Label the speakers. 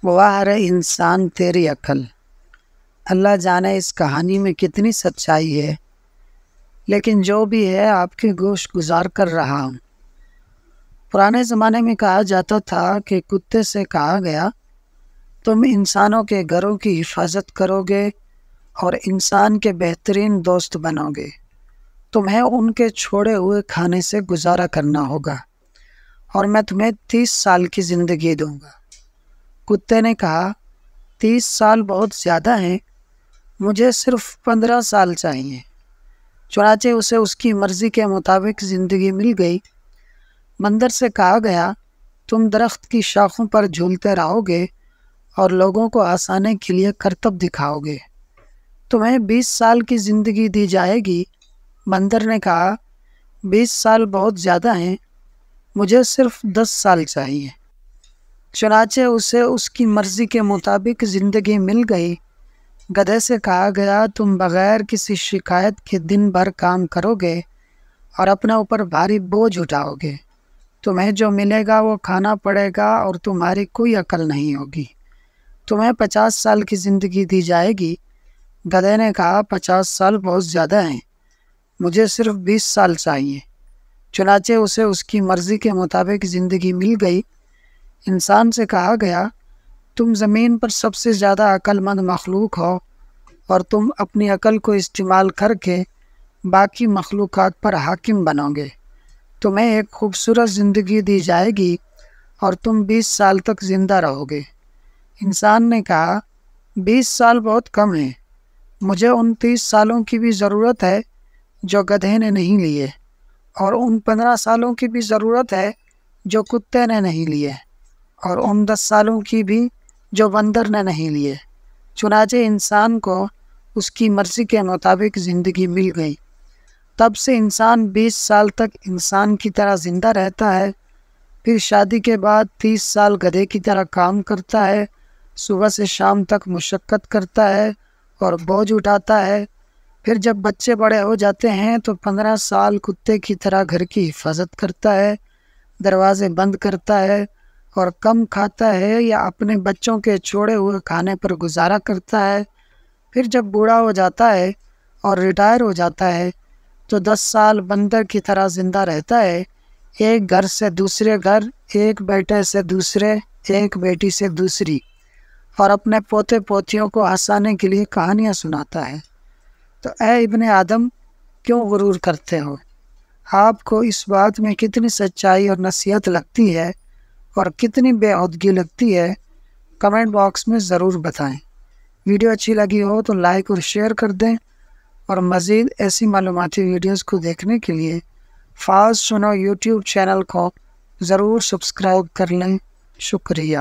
Speaker 1: واہ رے انسان تیری عقل، اللہ جانے اس کہانی میں کتنی سچائی ہے، لیکن جو بھی ہے آپ کے گوش گزار کر رہا ہوں۔ پرانے زمانے میں کہا جاتا تھا کہ کتے سے کہا گیا تم انسانوں کے گھروں کی حفاظت کرو گے اور انسان کے بہترین دوست بنو گے، تمہیں ان کے چھوڑے ہوئے کھانے سے گزارا کرنا ہوگا اور میں تمہیں 30 سال کی زندگی دوں گا۔ کتے نے کہا 30 سال بہت زیادہ ہیں، مجھے صرف 15 سال چاہیے۔ چنانچہ اسے اس کی مرضی کے مطابق زندگی مل گئی۔ بندر سے کہا گیا تم درخت کی شاخوں پر جھولتے رہو گے اور لوگوں کو آسانے کے لیے کرتب دکھاؤ گے، تمہیں 20 سال کی زندگی دی جائے گی۔ بندر نے کہا 20 سال بہت زیادہ ہیں، مجھے صرف 10 سال چاہیے۔ چنانچہ اسے اس کی مرضی کے مطابق زندگی مل گئی۔ گدھے سے کہا گیا تم بغیر کسی شکایت کے دن بھر کام کرو گے اور اپنے اوپر بھاری بوجھ اٹھاؤ گے، تمہیں جو ملے گا وہ کھانا پڑے گا اور تمہاری کوئی عقل نہیں ہوگی، تمہیں 50 سال کی زندگی دی جائے گی۔ گدھے نے کہا 50 سال بہت زیادہ ہیں، مجھے صرف 20 سال چاہیے۔ چنانچہ اسے اس کی مرضی کے مطابق زندگی مل گئی۔ انسان سے کہا گیا تم زمین پر سب سے زیادہ عقل مند مخلوق ہو اور تم اپنی عقل کو استعمال کر کے باقی مخلوقات پر حاکم بنو گے، تمہیں ایک خوبصورت زندگی دی جائے گی اور تم 20 سال تک زندہ رہو گے۔ انسان نے کہا 20 سال بہت کم ہیں، مجھے ان 30 سالوں کی بھی ضرورت ہے جو گدھے نے نہیں لیے، اور ان 15 سالوں کی بھی ضرورت ہے جو کتے نے نہیں لیے، اور ان 10 سالوں کی بھی جو بندر نے نہیں لیے۔ چنانچہ انسان کو اس کی مرضی کے مطابق زندگی مل گئی۔ تب سے انسان 20 سال تک انسان کی طرح زندہ رہتا ہے، پھر شادی کے بعد 30 سال گدھے کی طرح کام کرتا ہے، صبح سے شام تک مشقت کرتا ہے اور بوجھ اٹھاتا ہے، پھر جب بچے بڑے ہو جاتے ہیں تو 15 سال کتے کی طرح گھر کی حفاظت کرتا ہے، دروازے بند کرتا ہے اور کم کھاتا ہے یا اپنے بچوں کے چھوڑے ہوئے کھانے پر گزارا کرتا ہے۔ پھر جب بوڑھا ہو جاتا ہے اور ریٹائر ہو جاتا ہے تو 10 سال بندر کی طرح زندہ رہتا ہے، ایک گھر سے دوسرے گھر، ایک بیٹے سے دوسرے، ایک بیٹی سے دوسری، اور اپنے پوتے پوتیوں کو ہنسانے کے لیے کہانیاں سناتا ہے۔ تو اے ابن آدم، کیوں غرور کرتے ہو؟ آپ کو اس بات میں کتنی سچائی اور نصیحت لگتی ہے اور کتنی بے عدگی لگتی ہے، کمنٹ باکس میں ضرور بتائیں۔ ویڈیو اچھی لگی ہو تو لائک اور شیئر کر دیں، اور مزید ایسی معلوماتی ویڈیوز کو دیکھنے کے لیے فاز سنو یوٹیوب چینل کو ضرور سبسکرائب کر لیں۔ شکریہ۔